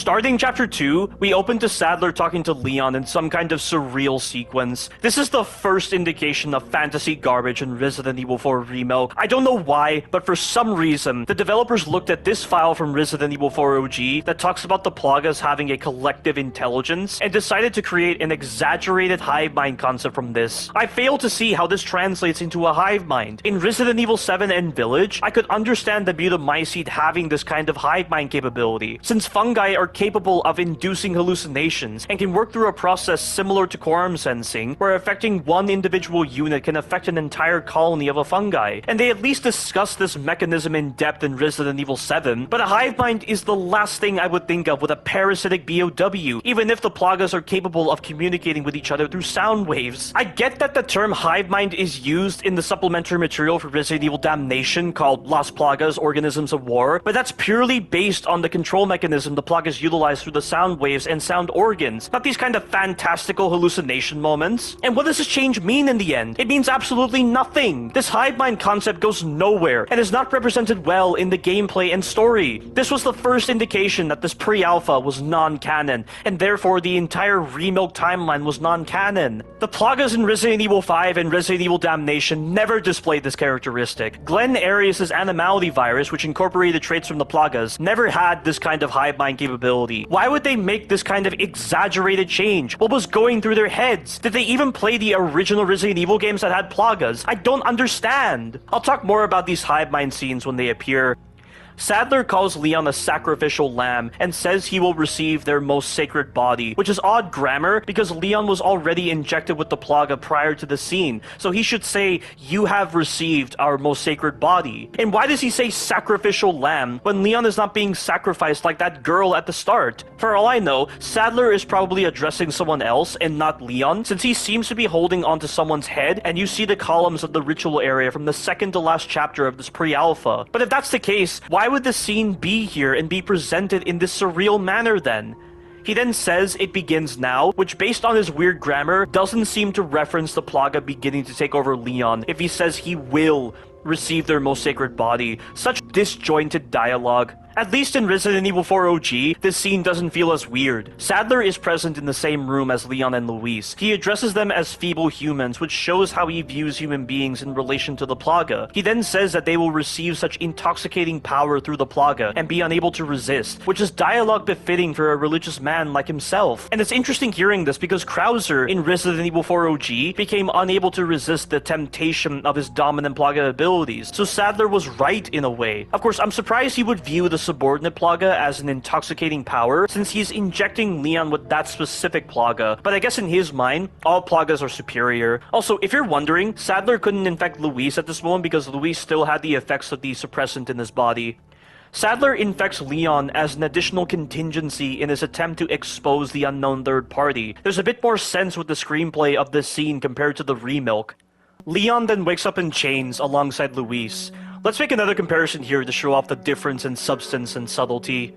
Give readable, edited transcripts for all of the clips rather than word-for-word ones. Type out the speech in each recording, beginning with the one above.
Starting chapter 2, we open to Sadler talking to Leon in some kind of surreal sequence. This is the first indication of fantasy garbage in Resident Evil 4 Remilk. I don't know why, but for some reason, the developers looked at this file from Resident Evil 4 OG that talks about the Plagas having a collective intelligence and decided to create an exaggerated hive mind concept from this. I fail to see how this translates into a hive mind. In Resident Evil 7 and Village, I could understand the Butamycete having this kind of hive mind capability, since fungi are capable of inducing hallucinations and can work through a process similar to quorum sensing, where affecting one individual unit can affect an entire colony of a fungi. And they at least discuss this mechanism in depth in Resident Evil 7, but a hive mind is the last thing I would think of with a parasitic BOW, even if the Plagas are capable of communicating with each other through sound waves. I get that the term hive mind is used in the supplementary material for Resident Evil Damnation called Las Plagas, Organisms of War, but that's purely based on the control mechanism the Plagas utilize through the sound waves and sound organs, not these kind of fantastical hallucination moments. And what does this change mean in the end? It means absolutely nothing. This hive mind concept goes nowhere and is not represented well in the gameplay and story. This was the first indication that this pre-alpha was non-canon, and therefore the entire Remilk timeline was non-canon. The Plagas in Resident Evil 5 and Resident Evil Damnation never displayed this characteristic. Glenn Arias' animality virus, which incorporated traits from the Plagas, never had this kind of hive mind capability. Why would they make this kind of exaggerated change? What was going through their heads? Did they even play the original Resident Evil games that had Plagas? I don't understand. I'll talk more about these hive mind scenes when they appear. Sadler calls Leon a sacrificial lamb and says he will receive their most sacred body, which is odd grammar because Leon was already injected with the Plaga prior to the scene, so he should say, "You have received our most sacred body." And why does he say sacrificial lamb when Leon is not being sacrificed like that girl at the start? For all I know, Sadler is probably addressing someone else and not Leon, since he seems to be holding onto someone's head and you see the columns of the ritual area from the second to last chapter of this pre-alpha. But if that's the case, why would the scene be here and be presented in this surreal manner then? He then says it begins now, which based on his weird grammar doesn't seem to reference the Plaga beginning to take over Leon if he says he will receive their most sacred body. Such disjointed dialogue. At least in Resident Evil 4 OG, this scene doesn't feel as weird. Sadler is present in the same room as Leon and Luis. He addresses them as feeble humans, which shows how he views human beings in relation to the Plaga. He then says that they will receive such intoxicating power through the Plaga and be unable to resist, which is dialogue befitting for a religious man like himself. And it's interesting hearing this because Krauser in Resident Evil 4 OG became unable to resist the temptation of his dominant Plaga abilities, so Sadler was right in a way. Of course, I'm surprised he would view the subordinate Plaga as an intoxicating power, since he's injecting Leon with that specific Plaga, but I guess in his mind, all Plagas are superior. Also, if you're wondering, Sadler couldn't infect Luis at this moment because Luis still had the effects of the suppressant in his body. Sadler infects Leon as an additional contingency in his attempt to expose the unknown third party. There's a bit more sense with the screenplay of this scene compared to the Remilk. Leon then wakes up in chains alongside Luis. Let's make another comparison here to show off the difference in substance and subtlety.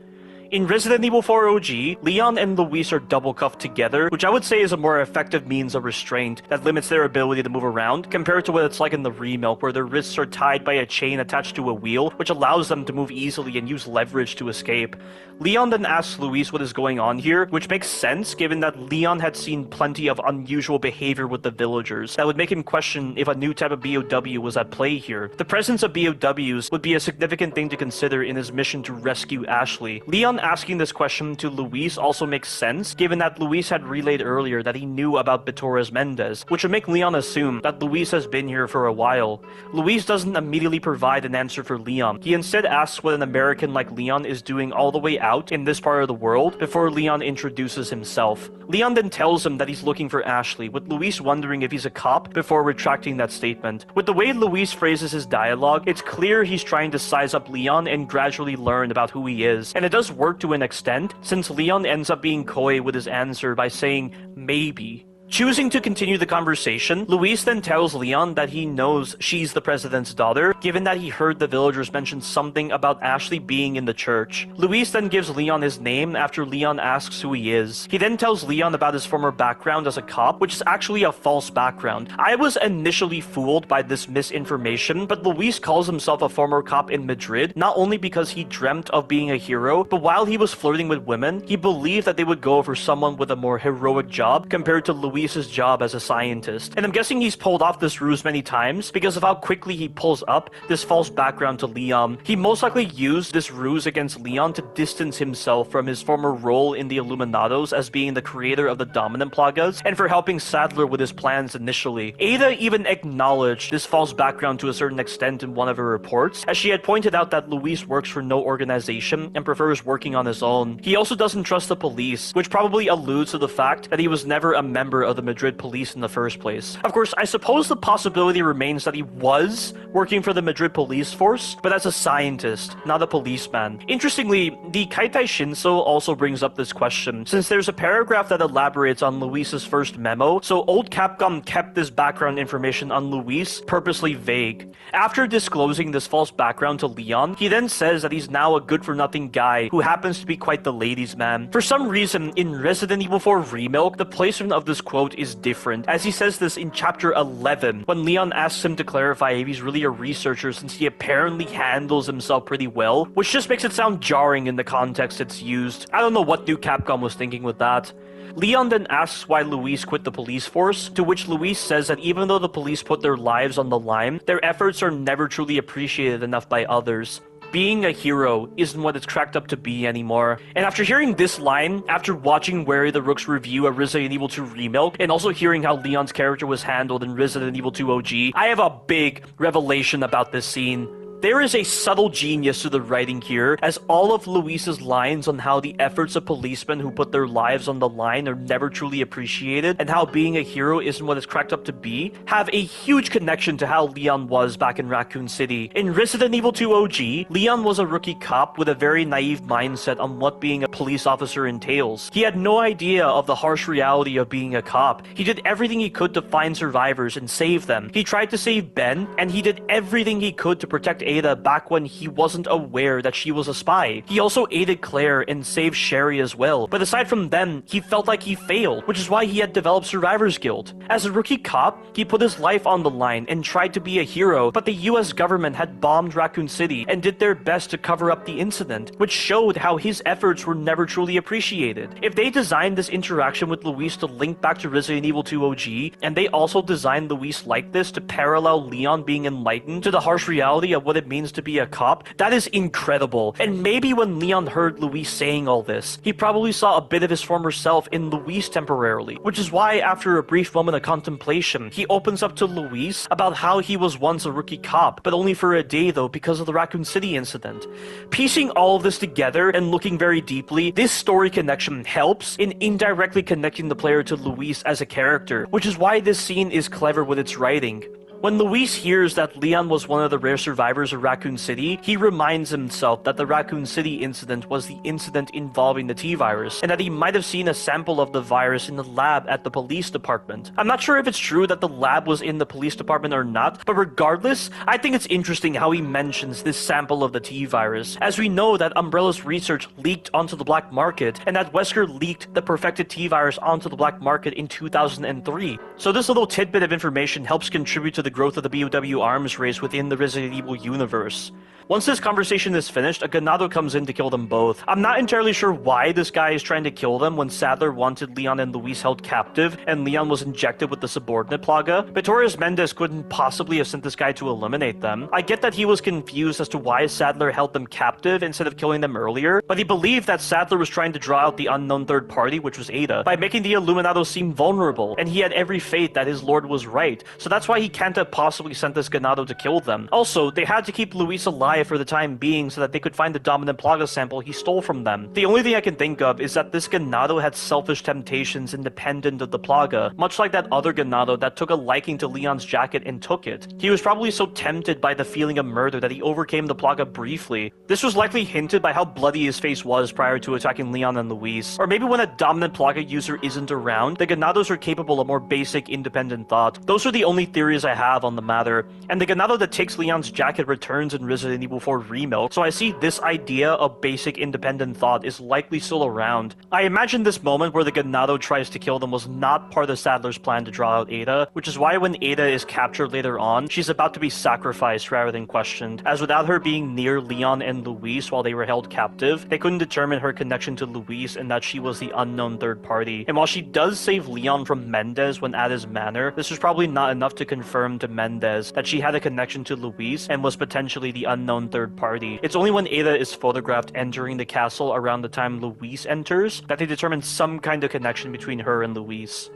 In Resident Evil 4 OG, Leon and Luis are double cuffed together, which I would say is a more effective means of restraint that limits their ability to move around, compared to what it's like in the Remilk, where their wrists are tied by a chain attached to a wheel, which allows them to move easily and use leverage to escape. Leon then asks Luis what is going on here, which makes sense given that Leon had seen plenty of unusual behavior with the villagers that would make him question if a new type of BOW was at play here. The presence of BOWs would be a significant thing to consider in his mission to rescue Ashley. Leon asking this question to Luis also makes sense, given that Luis had relayed earlier that he knew about Torres Mendez, which would make Leon assume that Luis has been here for a while. Luis doesn't immediately provide an answer for Leon. He instead asks what an American like Leon is doing all the way out in this part of the world before Leon introduces himself. Leon then tells him that he's looking for Ashley, with Luis wondering if he's a cop before retracting that statement. With the way Luis phrases his dialogue, it's clear he's trying to size up Leon and gradually learn about who he is, and it does work to an extent, since Leon ends up being coy with his answer by saying, "maybe." Choosing to continue the conversation, Luis then tells Leon that he knows she's the president's daughter, given that he heard the villagers mention something about Ashley being in the church. Luis then gives Leon his name after Leon asks who he is. He then tells Leon about his former background as a cop, which is actually a false background. I was initially fooled by this misinformation, but Luis calls himself a former cop in Madrid, not only because he dreamt of being a hero, but while he was flirting with women, he believed that they would go for someone with a more heroic job compared to Luis's job as a scientist. And I'm guessing he's pulled off this ruse many times because of how quickly he pulls up this false background to Leon. He most likely used this ruse against Leon to distance himself from his former role in the Illuminados as being the creator of the dominant plagas, and for helping Sadler with his plans initially. Ada even acknowledged this false background to a certain extent in one of her reports, as she had pointed out that Luis works for no organization and prefers working on his own. He also doesn't trust the police, which probably alludes to the fact that he was never a member of the Madrid police in the first place. Of course, I suppose the possibility remains that he was working for the Madrid police force, but as a scientist, not a policeman. Interestingly, the Kaitai Shinso also brings up this question, since there's a paragraph that elaborates on Luis's first memo, so old Capcom kept this background information on Luis purposely vague. After disclosing this false background to Leon, he then says that he's now a good-for-nothing guy who happens to be quite the ladies' man. For some reason, in Resident Evil 4 Remilk, the placement of this quote is different, as he says this in chapter 11, when Leon asks him to clarify if he's really a researcher since he apparently handles himself pretty well, which just makes it sound jarring in the context it's used. I don't know what new Capcom was thinking with that. Leon then asks why Luis quit the police force, to which Luis says that even though the police put their lives on the line, their efforts are never truly appreciated enough by others. Being a hero isn't what it's cracked up to be anymore. And after hearing this line, after watching Wary the Rook's review of Resident Evil 2 Remilk, and also hearing how Leon's character was handled in Resident Evil 2 OG, I have a big revelation about this scene. There is a subtle genius to the writing here, as all of Luis's lines on how the efforts of policemen who put their lives on the line are never truly appreciated, and how being a hero isn't what it's cracked up to be, have a huge connection to how Leon was back in Raccoon City. In Resident Evil 2 OG, Leon was a rookie cop with a very naive mindset on what being a police officer entails. He had no idea of the harsh reality of being a cop. He did everything he could to find survivors and save them. He tried to save Ben, and he did everything he could to protect Ada back when he wasn't aware that she was a spy. He also aided Claire and saved Sherry as well, but aside from them, he felt like he failed, which is why he had developed Survivor's Guild. As a rookie cop, he put his life on the line and tried to be a hero, but the US government had bombed Raccoon City and did their best to cover up the incident, which showed how his efforts were never truly appreciated. If they designed this interaction with Luis to link back to Resident Evil 2 OG, and they also designed Luis like this to parallel Leon being enlightened to the harsh reality of what it means to be a cop, that is incredible. And maybe when Leon heard Luis saying all this, he probably saw a bit of his former self in Luis temporarily, which is why after a brief moment of contemplation, he opens up to Luis about how he was once a rookie cop, but only for a day though because of the Raccoon City incident. Piecing all of this together and looking very deeply, this story connection helps in indirectly connecting the player to Luis as a character, which is why this scene is clever with its writing. When Luis hears that Leon was one of the rare survivors of Raccoon City, he reminds himself that the Raccoon City incident was the incident involving the T-virus, and that he might have seen a sample of the virus in the lab at the police department. I'm not sure if it's true that the lab was in the police department or not, but regardless, I think it's interesting how he mentions this sample of the T-virus, as we know that Umbrella's research leaked onto the black market, and that Wesker leaked the perfected T-virus onto the black market in 2003. So this little tidbit of information helps contribute to the growth of the BOW arms race within the Resident Evil universe. Once this conversation is finished, a Ganado comes in to kill them both. I'm not entirely sure why this guy is trying to kill them when Sadler wanted Leon and Luis held captive, and Leon was injected with the subordinate plaga, but Torres Mendez couldn't possibly have sent this guy to eliminate them. I get that he was confused as to why Sadler held them captive instead of killing them earlier, but he believed that Sadler was trying to draw out the unknown third party, which was Ada, by making the Illuminados seem vulnerable, and he had every faith that his lord was right, so that's why he can't have have possibly sent this Ganado to kill them. Also, they had to keep Luis alive for the time being so that they could find the dominant Plaga sample he stole from them. The only thing I can think of is that this Ganado had selfish temptations independent of the Plaga, much like that other Ganado that took a liking to Leon's jacket and took it. He was probably so tempted by the feeling of murder that he overcame the Plaga briefly. This was likely hinted by how bloody his face was prior to attacking Leon and Luis. Or maybe when a dominant Plaga user isn't around, the Ganados are capable of more basic independent thought. Those are the only theories I have on the matter. And the Ganado that takes Leon's jacket returns in Resident Evil 4 Remilk, so I see this idea of basic independent thought is likely still around. I imagine this moment where the Ganado tries to kill them was not part of Sadler's plan to draw out Ada, which is why when Ada is captured later on, she's about to be sacrificed rather than questioned, as without her being near Leon and Luis while they were held captive, they couldn't determine her connection to Luis and that she was the unknown third party. And while she does save Leon from Mendez when at his manor, this was probably not enough to confirm to Mendez that she had a connection to Luis and was potentially the unknown third party. It's only when Ada is photographed entering the castle around the time Luis enters that they determine some kind of connection between her and Luis.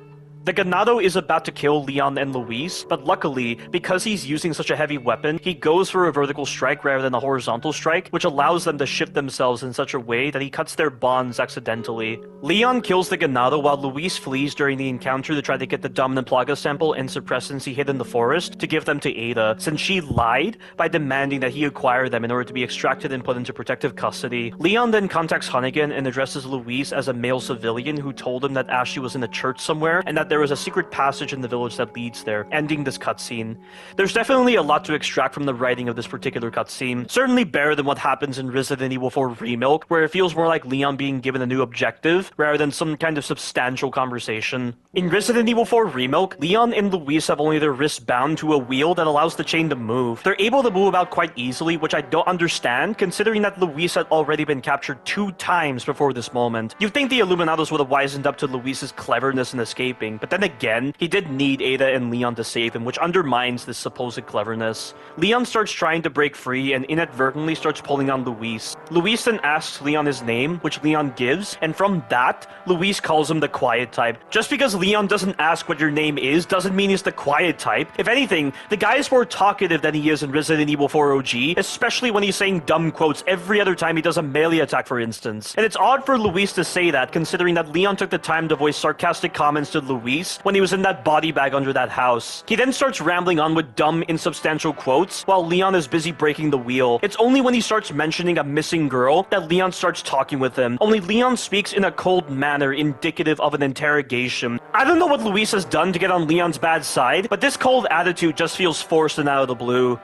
The Ganado is about to kill Leon and Luis, but luckily, because he's using such a heavy weapon, he goes for a vertical strike rather than a horizontal strike, which allows them to shift themselves in such a way that he cuts their bonds accidentally. Leon kills the Ganado while Luis flees during the encounter to try to get the dominant Plaga sample and suppressants he hid in the forest to give them to Ada, since she lied by demanding that he acquire them in order to be extracted and put into protective custody. Leon then contacts Hunnigan and addresses Luis as a male civilian who told him that Ashley was in a church somewhere and that there was a secret passage in the village that leads there, ending this cutscene. There's definitely a lot to extract from the writing of this particular cutscene, certainly better than what happens in Resident Evil 4 Remilk, where it feels more like Leon being given a new objective, rather than some kind of substantial conversation. In Resident Evil 4 Remilk, Leon and Luis have only their wrists bound to a wheel that allows the chain to move. They're able to move about quite easily, which I don't understand, considering that Luis had already been captured 2 times before this moment. You'd think the Illuminados would have wisened up to Luis's cleverness in escaping, but then again, he did need Ada and Leon to save him, which undermines this supposed cleverness. Leon starts trying to break free and inadvertently starts pulling on Luis. Luis then asks Leon his name, which Leon gives, and from that, Luis calls him the quiet type. Just because Leon doesn't ask what your name is doesn't mean he's the quiet type. If anything, the guy is more talkative than he is in Resident Evil 4 OG, especially when he's saying dumb quotes every other time he does a melee attack, for instance. And it's odd for Luis to say that, considering that Leon took the time to voice sarcastic comments to Luis when he was in that body bag under that house. He then starts rambling on with dumb, insubstantial quotes while Leon is busy breaking the wheel. It's only when he starts mentioning a missing girl that Leon starts talking with him. Only Leon speaks in a cold manner indicative of an interrogation. I don't know what Luis has done to get on Leon's bad side, but this cold attitude just feels forced and out of the blue.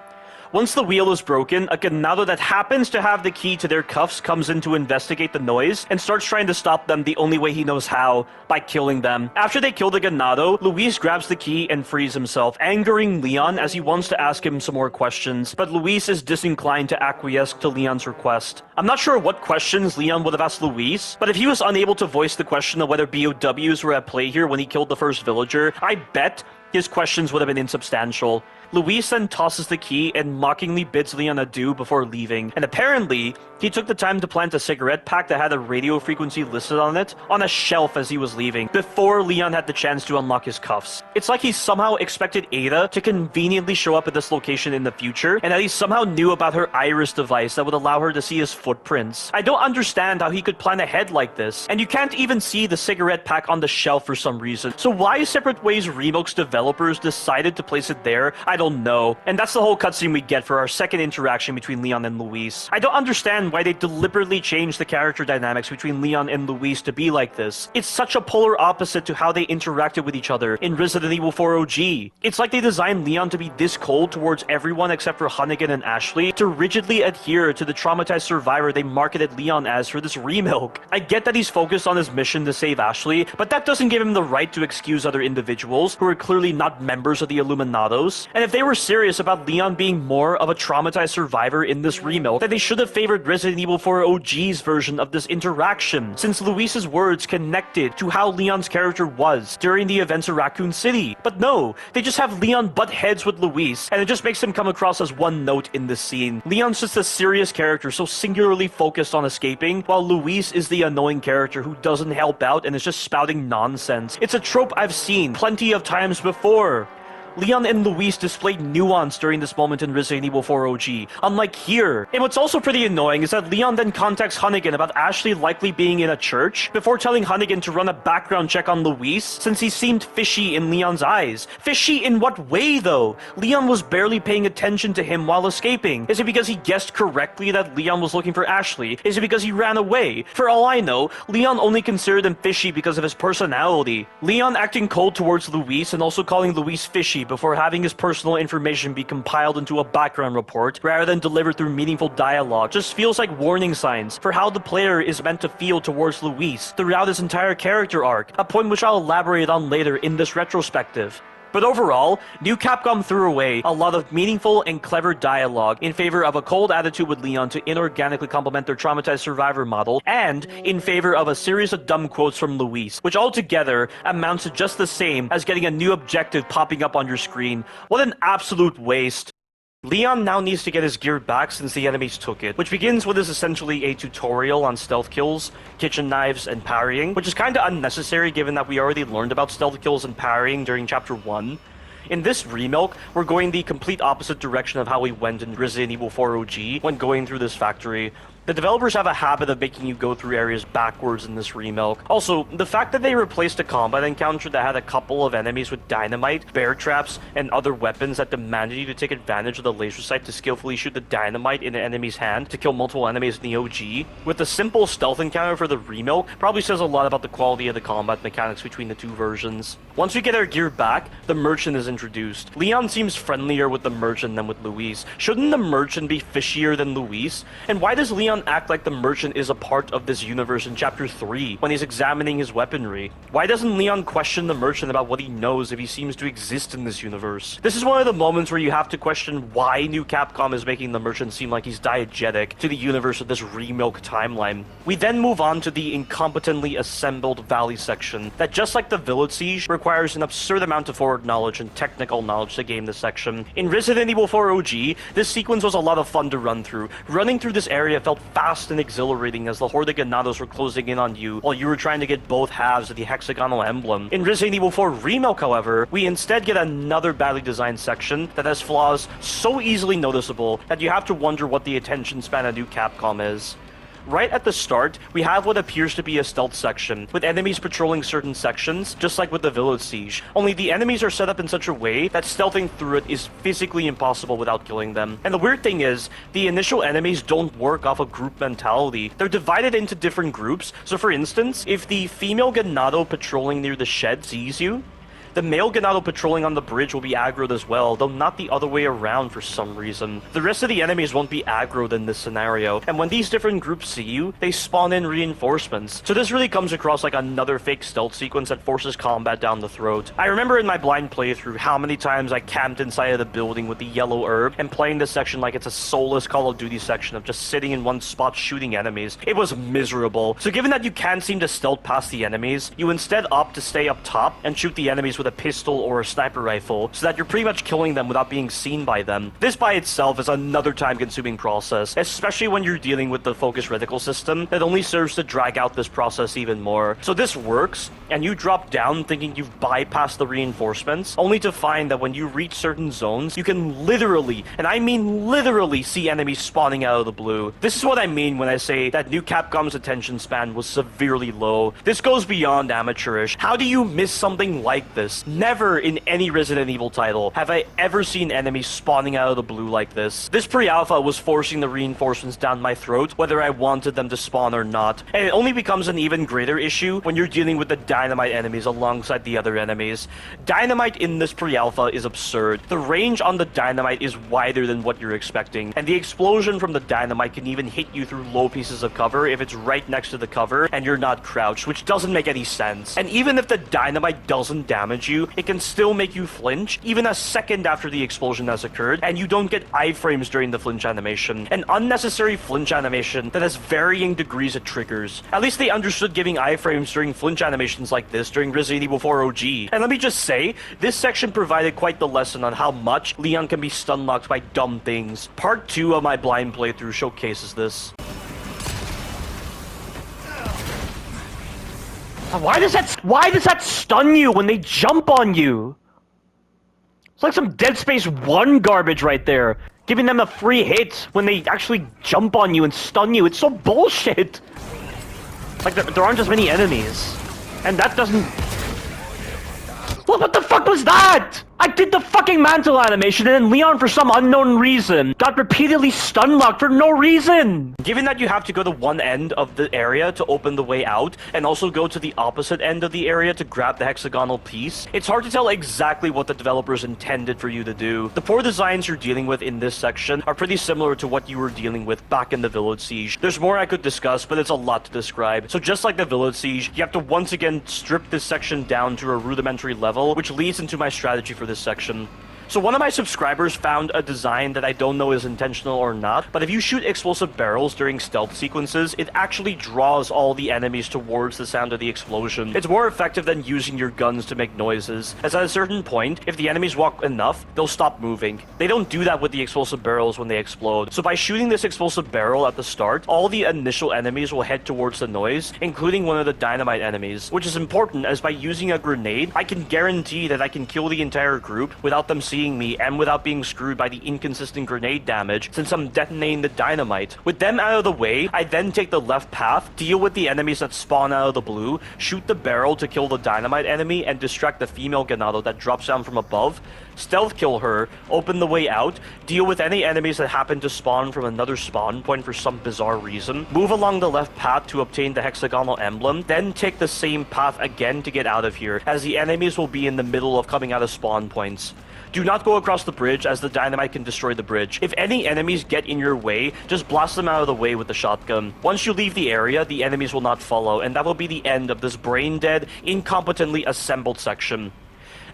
Once the wheel is broken, a Ganado that happens to have the key to their cuffs comes in to investigate the noise and starts trying to stop them the only way he knows how, by killing them. After they kill the Ganado, Luis grabs the key and frees himself, angering Leon as he wants to ask him some more questions, but Luis is disinclined to acquiesce to Leon's request. I'm not sure what questions Leon would have asked Luis, but if he was unable to voice the question of whether BOWs were at play here when he killed the first villager, I bet his questions would have been insubstantial. Luis then tosses the key and mockingly bids Leon adieu before leaving, and apparently, he took the time to plant a cigarette pack that had a radio frequency listed on it on a shelf as he was leaving, before Leon had the chance to unlock his cuffs. It's like he somehow expected Ada to conveniently show up at this location in the future, and that he somehow knew about her iris device that would allow her to see his footprints. I don't understand how he could plan ahead like this, and you can't even see the cigarette pack on the shelf for some reason. So why Separate Ways Remilk's developers decided to place it there, I don't know. And that's the whole cutscene we get for our second interaction between Leon and Luis. I don't understand why they deliberately changed the character dynamics between Leon and Luis to be like this. It's such a polar opposite to how they interacted with each other in Resident Evil 4 OG. It's like they designed Leon to be this cold towards everyone except for Hunnigan and Ashley to rigidly adhere to the traumatized survivor they marketed Leon as for this Remilk. I get that he's focused on his mission to save Ashley, but that doesn't give him the right to excuse other individuals who are clearly not members of the Illuminados. And if they were serious about Leon being more of a traumatized survivor in this Remilk, then they should have favored Resident Evil 4 OG's version of this interaction, since Luis's words connected to how Leon's character was during the events of Raccoon City. But no, they just have Leon butt heads with Luis, and it just makes him come across as one note in this scene. Leon's just a serious character, so singularly focused on escaping, while Luis is the annoying character who doesn't help out and is just spouting nonsense. It's a trope I've seen plenty of times before. Leon and Luis displayed nuance during this moment in Resident Evil 4 OG, unlike here. And what's also pretty annoying is that Leon then contacts Hunnigan about Ashley likely being in a church, before telling Hunnigan to run a background check on Luis, since he seemed fishy in Leon's eyes. Fishy in what way, though? Leon was barely paying attention to him while escaping. Is it because he guessed correctly that Leon was looking for Ashley? Is it because he ran away? For all I know, Leon only considered him fishy because of his personality. Leon acting cold towards Luis and also calling Luis fishy before having his personal information be compiled into a background report rather than delivered through meaningful dialogue just feels like warning signs for how the player is meant to feel towards Luis throughout his entire character arc, a point which I'll elaborate on later in this retrospective. But overall, New Capcom threw away a lot of meaningful and clever dialogue in favor of a cold attitude with Leon to inorganically complement their traumatized survivor model, and in favor of a series of dumb quotes from Luis, which altogether amounts to just the same as getting a new objective popping up on your screen. What an absolute waste. Leon now needs to get his gear back since the enemies took it, which begins with essentially a tutorial on stealth kills, kitchen knives, and parrying, which is kinda unnecessary given that we already learned about stealth kills and parrying during Chapter 1. In this Remilk, we're going the complete opposite direction of how we went in Resident Evil 4 OG when going through this factory. The developers have a habit of making you go through areas backwards in this Remilk. Also, the fact that they replaced a combat encounter that had a couple of enemies with dynamite, bear traps, and other weapons that demanded you to take advantage of the laser sight to skillfully shoot the dynamite in an enemy's hand to kill multiple enemies in the OG, with a simple stealth encounter for the Remilk, probably says a lot about the quality of the combat mechanics between the two versions. Once we get our gear back, the merchant is introduced. Leon seems friendlier with the merchant than with Luis. Shouldn't the merchant be fishier than Luis? And why does Leon act like the merchant is a part of this universe in Chapter 3 when he's examining his weaponry? Why doesn't Leon question the merchant about what he knows if he seems to exist in this universe? This is one of the moments where you have to question why New Capcom is making the merchant seem like he's diegetic to the universe of this Remilk timeline. We then move on to the incompetently assembled valley section that, just like the village siege, requires an absurd amount of forward knowledge and technical knowledge to game this section. In Resident Evil 4 OG, this sequence was a lot of fun to run through. Running through this area felt fast and exhilarating as the Horde of Ganados were closing in on you while you were trying to get both halves of the hexagonal emblem. In Resident Evil 4 Remilk, however, we instead get another badly designed section that has flaws so easily noticeable that you have to wonder what the attention span of New Capcom is. Right at the start, we have what appears to be a stealth section, with enemies patrolling certain sections, just like with the village siege. Only the enemies are set up in such a way that stealthing through it is physically impossible without killing them. And the weird thing is, the initial enemies don't work off a group mentality. They're divided into different groups, so for instance, if the female Ganado patrolling near the shed sees you, the male Ganado patrolling on the bridge will be aggroed as well, though not the other way around for some reason. The rest of the enemies won't be aggroed in this scenario, and when these different groups see you, they spawn in reinforcements. So this really comes across like another fake stealth sequence that forces combat down the throat. I remember in my blind playthrough how many times I camped inside of the building with the yellow herb and playing this section like it's a soulless Call of Duty section of just sitting in one spot shooting enemies. It was miserable. So given that you can't seem to stealth past the enemies, you instead opt to stay up top and shoot the enemies with a pistol or a sniper rifle so that you're pretty much killing them without being seen by them. This by itself is another time-consuming process, especially when you're dealing with the focus reticle system that only serves to drag out this process even more. So this works, and you drop down thinking you've bypassed the reinforcements, only to find that when you reach certain zones, you can literally, and I mean literally, see enemies spawning out of the blue. This is what I mean when I say that New Capcom's attention span was severely low. This goes beyond amateurish. How do you miss something like this? Never in any Resident Evil title have I ever seen enemies spawning out of the blue like this. This pre-alpha was forcing the reinforcements down my throat, whether I wanted them to spawn or not. And it only becomes an even greater issue when you're dealing with the dynamite enemies alongside the other enemies. Dynamite in this pre-alpha is absurd. The range on the dynamite is wider than what you're expecting, and the explosion from the dynamite can even hit you through low pieces of cover if it's right next to the cover and you're not crouched, which doesn't make any sense. And even if the dynamite doesn't damage you, it can still make you flinch even a second after the explosion has occurred, and you don't get iframes during the flinch animation. An unnecessary flinch animation that has varying degrees of triggers. At least they understood giving iframes during flinch animations like this during Resident Evil 4 OG. And let me just say, this section provided quite the lesson on how much Leon can be stun-locked by dumb things. Part 2 of my blind playthrough showcases this. Why does that stun you when they jump on you? It's like some Dead Space 1 garbage right there. Giving them a free hit when they actually jump on you and stun you. It's so bullshit. Like, there aren't as many enemies. And that doesn't... What the fuck was that? I did the fucking mantle animation and then Leon, for some unknown reason, got repeatedly stun locked for no reason. Given that you have to go to one end of the area to open the way out, and also go to the opposite end of the area to grab the hexagonal piece, it's hard to tell exactly what the developers intended for you to do. The poor designs you're dealing with in this section are pretty similar to what you were dealing with back in the Village Siege. There's more I could discuss, but it's a lot to describe. So just like the Village Siege, you have to once again strip this section down to a rudimentary level, which leads into my strategy for this section. So one of my subscribers found a design that I don't know is intentional or not, but if you shoot explosive barrels during stealth sequences, it actually draws all the enemies towards the sound of the explosion. It's more effective than using your guns to make noises, as at a certain point, if the enemies walk enough, they'll stop moving. They don't do that with the explosive barrels when they explode. So by shooting this explosive barrel at the start, all the initial enemies will head towards the noise, including one of the dynamite enemies, which is important as by using a grenade, I can guarantee that I can kill the entire group without them seeing me and without being screwed by the inconsistent grenade damage since I'm detonating the dynamite. With them out of the way, I then take the left path, deal with the enemies that spawn out of the blue, shoot the barrel to kill the dynamite enemy and distract the female ganado that drops down from above, stealth kill her, open the way out, deal with any enemies that happen to spawn from another spawn point for some bizarre reason, move along the left path to obtain the hexagonal emblem, then take the same path again to get out of here, as the enemies will be in the middle of coming out of spawn points. Do not go across the bridge, as the dynamite can destroy the bridge. If any enemies get in your way, just blast them out of the way with the shotgun. Once you leave the area, the enemies will not follow, and that will be the end of this brain-dead, incompetently assembled section.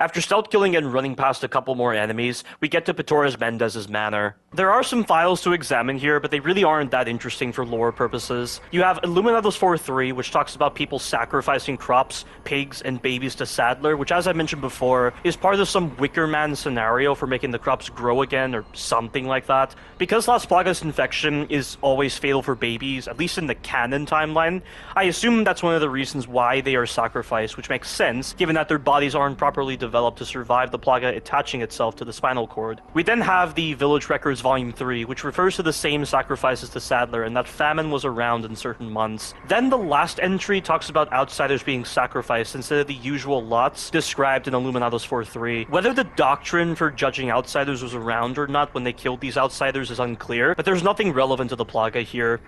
After stealth killing and running past a couple more enemies, we get to Petores Mendez's manor. There are some files to examine here, but they really aren't that interesting for lore purposes. You have Illuminados 4.3, which talks about people sacrificing crops, pigs, and babies to Sadler, which, as I mentioned before, is part of some Wicker Man scenario for making the crops grow again, or something like that. Because Las Plagas infection is always fatal for babies, at least in the canon timeline, I assume that's one of the reasons why they are sacrificed, which makes sense, given that their bodies aren't properly developed to survive the plaga attaching itself to the spinal cord. We then have the Village Records Volume 3, which refers to the same sacrifices to Sadler, and that famine was around in certain months. Then the last entry talks about outsiders being sacrificed instead of the usual lots described in Illuminados 4.3. Whether the doctrine for judging outsiders was around or not when they killed these outsiders is unclear, but there's nothing relevant to the plaga here.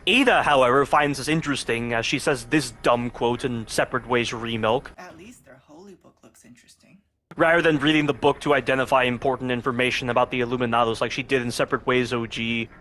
Ada, however, finds this interesting, as she says this dumb quote in Separate Ways Remilk. At least their holy book looks interesting. Rather than reading the book to identify important information about the Illuminados like she did in Separate Ways OG.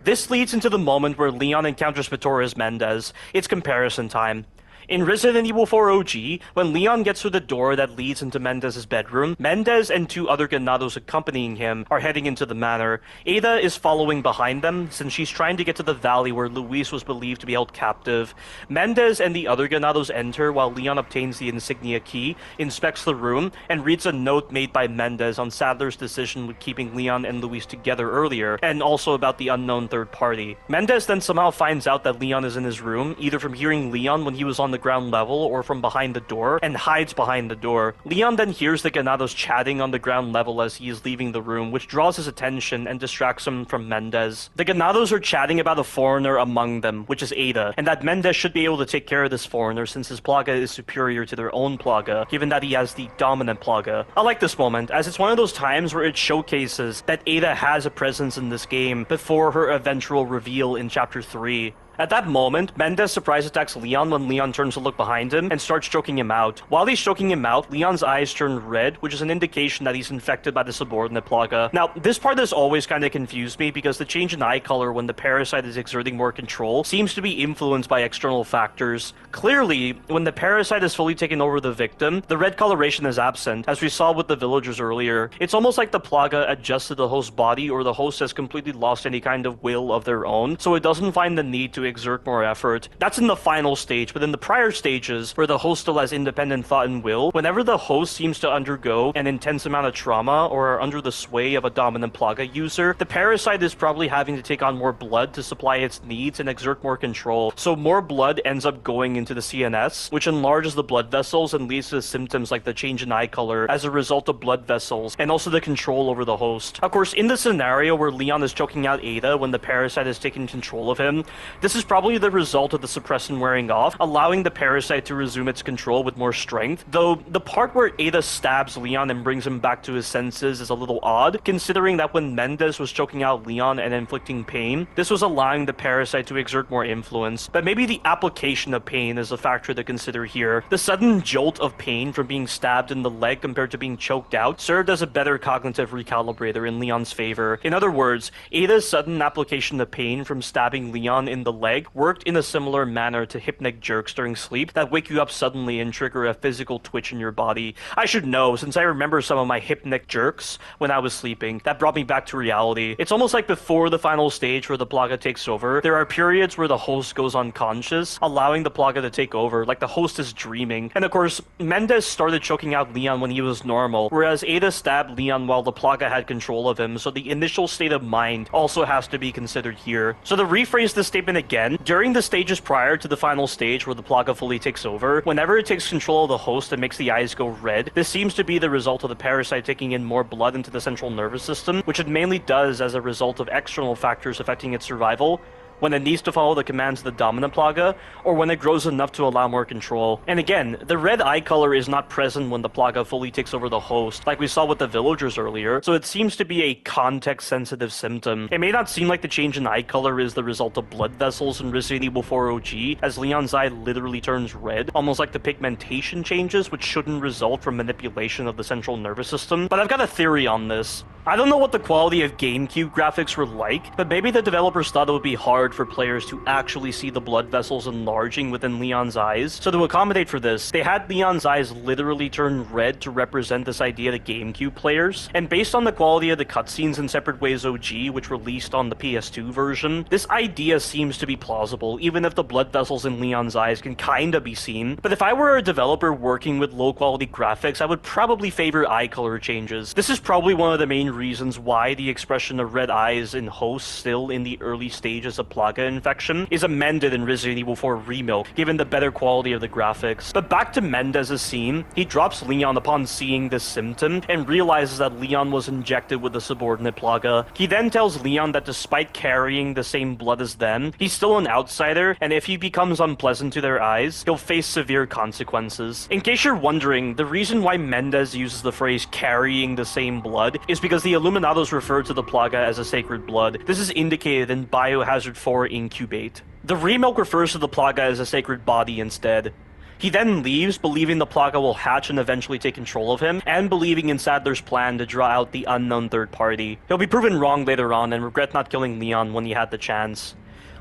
This leads into the moment where Leon encounters Petores Mendez. It's comparison time. In Resident Evil 4 OG, when Leon gets through the door that leads into Mendez's bedroom, Mendez and two other ganados accompanying him are heading into the manor. Ada is following behind them, since she's trying to get to the valley where Luis was believed to be held captive. Mendez and the other ganados enter while Leon obtains the insignia key, inspects the room, and reads a note made by Mendez on Sadler's decision with keeping Leon and Luis together earlier, and also about the unknown third party. Mendez then somehow finds out that Leon is in his room, either from hearing Leon when he was on the ground level or from behind the door, and hides behind the door. Leon then hears the ganados chatting on the ground level as he is leaving the room, which draws his attention and distracts him from Mendez. The ganados are chatting about a foreigner among them, which is Ada, and that Mendez should be able to take care of this foreigner since his plaga is superior to their own plaga, given that he has the dominant plaga. I like this moment, as it's one of those times where it showcases that Ada has a presence in this game before her eventual reveal in Chapter 3. At that moment, Mendez surprise attacks Leon when Leon turns to look behind him and starts choking him out. While he's choking him out, Leon's eyes turn red, which is an indication that he's infected by the subordinate plaga. Now, this part has always kind of confused me because the change in eye color when the parasite is exerting more control seems to be influenced by external factors. Clearly, when the parasite has fully taken over the victim, the red coloration is absent, as we saw with the villagers earlier. It's almost like the plaga adjusted the host's body, or the host has completely lost any kind of will of their own, so it doesn't find the need to exert more effort. That's in the final stage, but in the prior stages, where the host still has independent thought and will, whenever the host seems to undergo an intense amount of trauma or are under the sway of a dominant Plaga user, the parasite is probably having to take on more blood to supply its needs and exert more control. So more blood ends up going into the CNS, which enlarges the blood vessels and leads to symptoms like the change in eye color as a result of blood vessels, and also the control over the host. Of course, in the scenario where Leon is choking out Ada when the parasite has taken control of him, this is probably the result of the suppressant wearing off, allowing the parasite to resume its control with more strength, though the part where Ada stabs Leon and brings him back to his senses is a little odd, considering that when Mendez was choking out Leon and inflicting pain, this was allowing the parasite to exert more influence, but maybe the application of pain is a factor to consider here. The sudden jolt of pain from being stabbed in the leg compared to being choked out served as a better cognitive recalibrator in Leon's favor. In other words, Ada's sudden application of pain from stabbing Leon in the leg worked in a similar manner to hypnic jerks during sleep that wake you up suddenly and trigger a physical twitch in your body. I should know, since I remember some of my hypnic jerks when I was sleeping, that brought me back to reality. It's almost like before the final stage where the Plaga takes over, there are periods where the host goes unconscious, allowing the Plaga to take over, like the host is dreaming. And of course, Mendez started choking out Leon when he was normal, whereas Ada stabbed Leon while the Plaga had control of him, so the initial state of mind also has to be considered here. So to rephrase this statement again, during the stages prior to the final stage where the Plaga fully takes over, whenever it takes control of the host and makes the eyes go red, this seems to be the result of the parasite taking in more blood into the central nervous system, which it mainly does as a result of external factors affecting its survival, when it needs to follow the commands of the dominant Plaga, or when it grows enough to allow more control. And again, the red eye color is not present when the Plaga fully takes over the host, like we saw with the villagers earlier, so it seems to be a context-sensitive symptom. It may not seem like the change in eye color is the result of blood vessels in Resident Evil 4 OG, as Leon's eye literally turns red, almost like the pigmentation changes, which shouldn't result from manipulation of the central nervous system, but I've got a theory on this. I don't know what the quality of GameCube graphics were like, but maybe the developers thought it would be hard for players to actually see the blood vessels enlarging within Leon's eyes. So to accommodate for this, they had Leon's eyes literally turn red to represent this idea to GameCube players. And based on the quality of the cutscenes in Separate Ways OG, which released on the PS2 version, this idea seems to be plausible, even if the blood vessels in Leon's eyes can kinda be seen. But if I were a developer working with low quality graphics, I would probably favor eye color changes. This is probably one of the main reasons why the expression of red eyes in hosts still in the early stages of Plaga infection is amended in Resident Evil 4 Remilk, given the better quality of the graphics. But back to Mendez's scene, he drops Leon upon seeing this symptom and realizes that Leon was injected with a subordinate Plaga. He then tells Leon that despite carrying the same blood as them, he's still an outsider, and if he becomes unpleasant to their eyes, he'll face severe consequences. In case you're wondering, the reason why Mendez uses the phrase carrying the same blood is because the Illuminados refer to the Plaga as a sacred blood. This is indicated in Biohazard 4 Incubate. The Remilk refers to the Plaga as a sacred body instead. He then leaves, believing the Plaga will hatch and eventually take control of him, and believing in Sadler's plan to draw out the unknown third party. He'll be proven wrong later on and regret not killing Leon when he had the chance.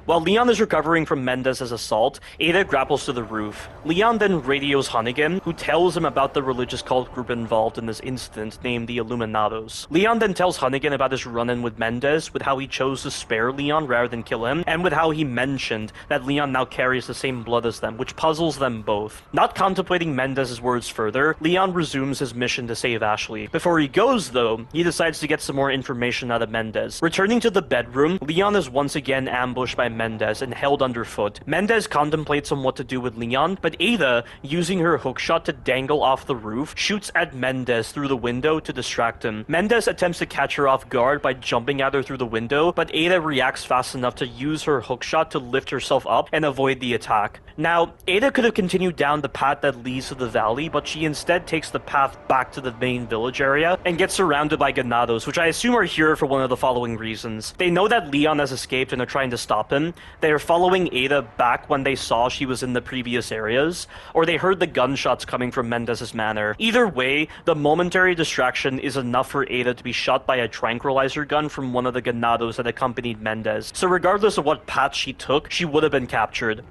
While Leon is recovering from Mendez's assault, Ada grapples to the roof. Leon then radios Hunnigan, who tells him about the religious cult group involved in this incident named the Illuminados. Leon then tells Hunnigan about his run-in with Mendez, with how he chose to spare Leon rather than kill him, and with how he mentioned that Leon now carries the same blood as them, which puzzles them both. Not contemplating Mendez's words further, Leon resumes his mission to save Ashley. Before he goes, though, he decides to get some more information out of Mendez. Returning to the bedroom, Leon is once again ambushed by Mendez and held underfoot. Mendez contemplates on what to do with Leon, but Ada, using her hookshot to dangle off the roof, shoots at Mendez through the window to distract him. Mendez attempts to catch her off guard by jumping at her through the window, but Ada reacts fast enough to use her hookshot to lift herself up and avoid the attack. Now, Ada could have continued down the path that leads to the valley, but she instead takes the path back to the main village area and gets surrounded by Ganados, which I assume are here for one of the following reasons. They know that Leon has escaped and are trying to stop him. They are following Ada back when they saw she was in the previous areas, or they heard the gunshots coming from Mendez's manor. Either way, the momentary distraction is enough for Ada to be shot by a tranquilizer gun from one of the Ganados that accompanied Mendez. So regardless of what path she took, she would have been captured.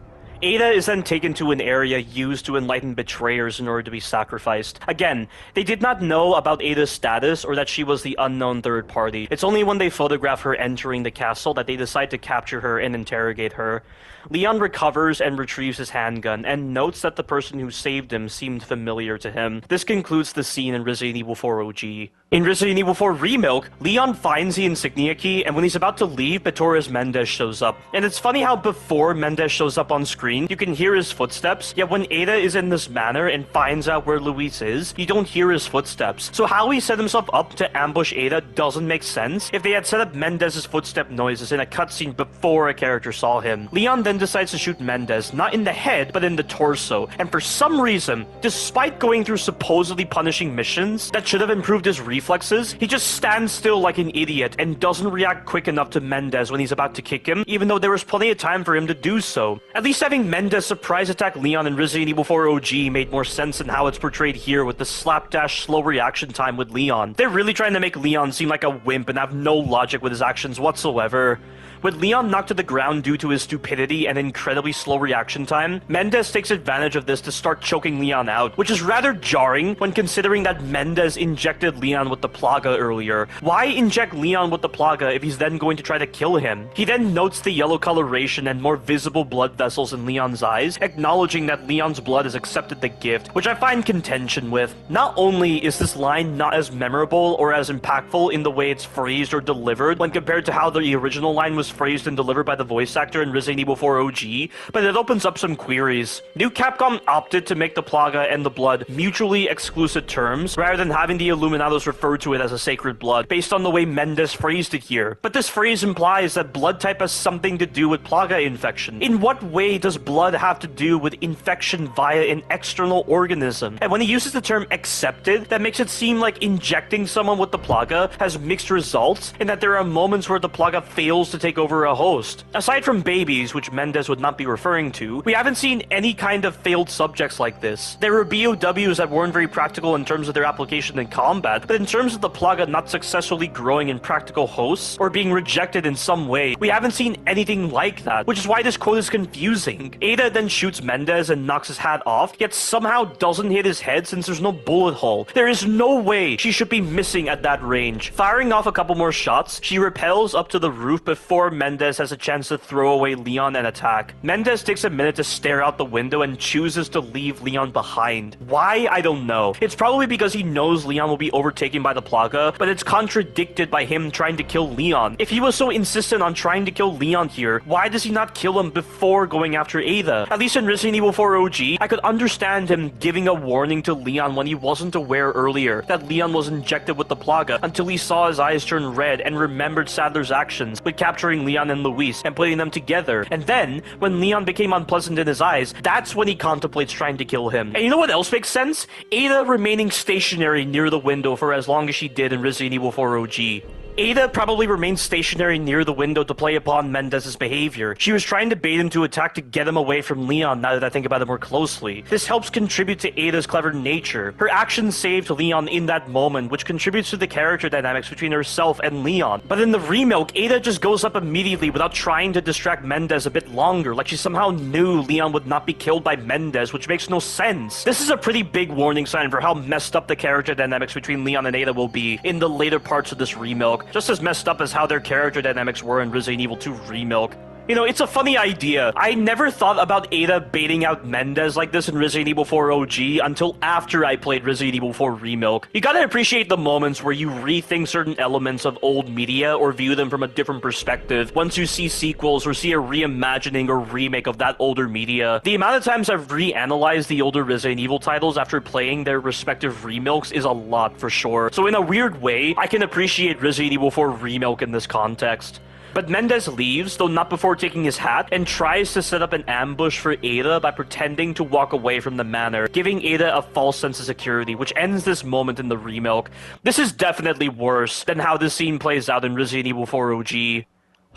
Ada is then taken to an area used to enlighten betrayers in order to be sacrificed. Again, they did not know about Ada's status or that she was the unknown third party. It's only when they photograph her entering the castle that they decide to capture her and interrogate her. Leon recovers and retrieves his handgun and notes that the person who saved him seemed familiar to him. This concludes the scene in Resident Evil 4 OG. In Resident Evil 4 Remilk, Leon finds the insignia key, and when he's about to leave, Torres Mendez shows up. And it's funny how before Mendez shows up on screen, you can hear his footsteps, yet when Ada is in this manner and finds out where Luis is, you don't hear his footsteps. So how he set himself up to ambush Ada doesn't make sense if they had set up Mendez's footstep noises in a cutscene before a character saw him. Leon then decides to shoot Mendez, not in the head, but in the torso. And for some reason, despite going through supposedly punishing missions that should have improved his reflexes, he just stands still like an idiot and doesn't react quick enough to Mendez when he's about to kick him, even though there was plenty of time for him to do so. At least having Mendez surprise attack Leon in Resident Evil 4 OG made more sense than how it's portrayed here with the slapdash slow reaction time with Leon. They're really trying to make Leon seem like a wimp and have no logic with his actions whatsoever. With Leon knocked to the ground due to his stupidity and incredibly slow reaction time, Mendez takes advantage of this to start choking Leon out, which is rather jarring when considering that Mendez injected Leon with the Plaga earlier. Why inject Leon with the Plaga if he's then going to try to kill him? He then notes the yellow coloration and more visible blood vessels in Leon's eyes, acknowledging that Leon's blood has accepted the gift, which I find contention with. Not only is this line not as memorable or as impactful in the way it's phrased or delivered when compared to how the original line was phrased and delivered by the voice actor in Resident Evil 4 OG, but it opens up some queries. New Capcom opted to make the Plaga and the blood mutually exclusive terms, rather than having the Illuminados refer to it as a sacred blood, based on the way Mendez phrased it here. But this phrase implies that blood type has something to do with Plaga infection. In what way does blood have to do with infection via an external organism? And when he uses the term accepted, that makes it seem like injecting someone with the Plaga has mixed results, and that there are moments where the Plaga fails to take over a host. Aside from babies, which Mendez would not be referring to, we haven't seen any kind of failed subjects like this. There were BOWs that weren't very practical in terms of their application in combat, but in terms of the Plaga not successfully growing in practical hosts or being rejected in some way, we haven't seen anything like that, which is why this quote is confusing. Ada then shoots Mendez and knocks his hat off, yet somehow doesn't hit his head since there's no bullet hole. There is no way she should be missing at that range. Firing off a couple more shots, she repels up to the roof before Mendez has a chance to throw away Leon and attack. Mendez takes a minute to stare out the window and chooses to leave Leon behind. Why? I don't know. It's probably because he knows Leon will be overtaken by the Plaga, but it's contradicted by him trying to kill Leon. If he was so insistent on trying to kill Leon here, why does he not kill him before going after Ada? At least in Resident Evil 4 OG, I could understand him giving a warning to Leon when he wasn't aware earlier that Leon was injected with the Plaga until he saw his eyes turn red and remembered Sadler's actions with capturing Leon and Luis and putting them together. And then, when Leon became unpleasant in his eyes, that's when he contemplates trying to kill him. And you know what else makes sense? Ada remaining stationary near the window for as long as she did in Resident Evil 4 OG. Ada probably remained stationary near the window to play upon Mendez's behavior. She was trying to bait him to attack to get him away from Leon now that I think about it more closely. This helps contribute to Ada's clever nature. Her actions saved Leon in that moment, which contributes to the character dynamics between herself and Leon. But in the Remilk, Ada just goes up immediately without trying to distract Mendez a bit longer, like she somehow knew Leon would not be killed by Mendez, which makes no sense. This is a pretty big warning sign for how messed up the character dynamics between Leon and Ada will be in the later parts of this Remilk. Just as messed up as how their character dynamics were in Resident Evil 2 Remilk. You know, it's a funny idea. I never thought about Ada baiting out Mendez like this in Resident Evil 4 OG until after I played Resident Evil 4 Remilk. You gotta appreciate the moments where you rethink certain elements of old media or view them from a different perspective once you see sequels or see a reimagining or remake of that older media. The amount of times I've reanalyzed the older Resident Evil titles after playing their respective Remilks is a lot for sure. So in a weird way, I can appreciate Resident Evil 4 Remilk in this context. But Mendez leaves, though not before taking his hat, and tries to set up an ambush for Ada by pretending to walk away from the manor, giving Ada a false sense of security, which ends this moment in the Remilk. This is definitely worse than how this scene plays out in Resident Evil 4 OG.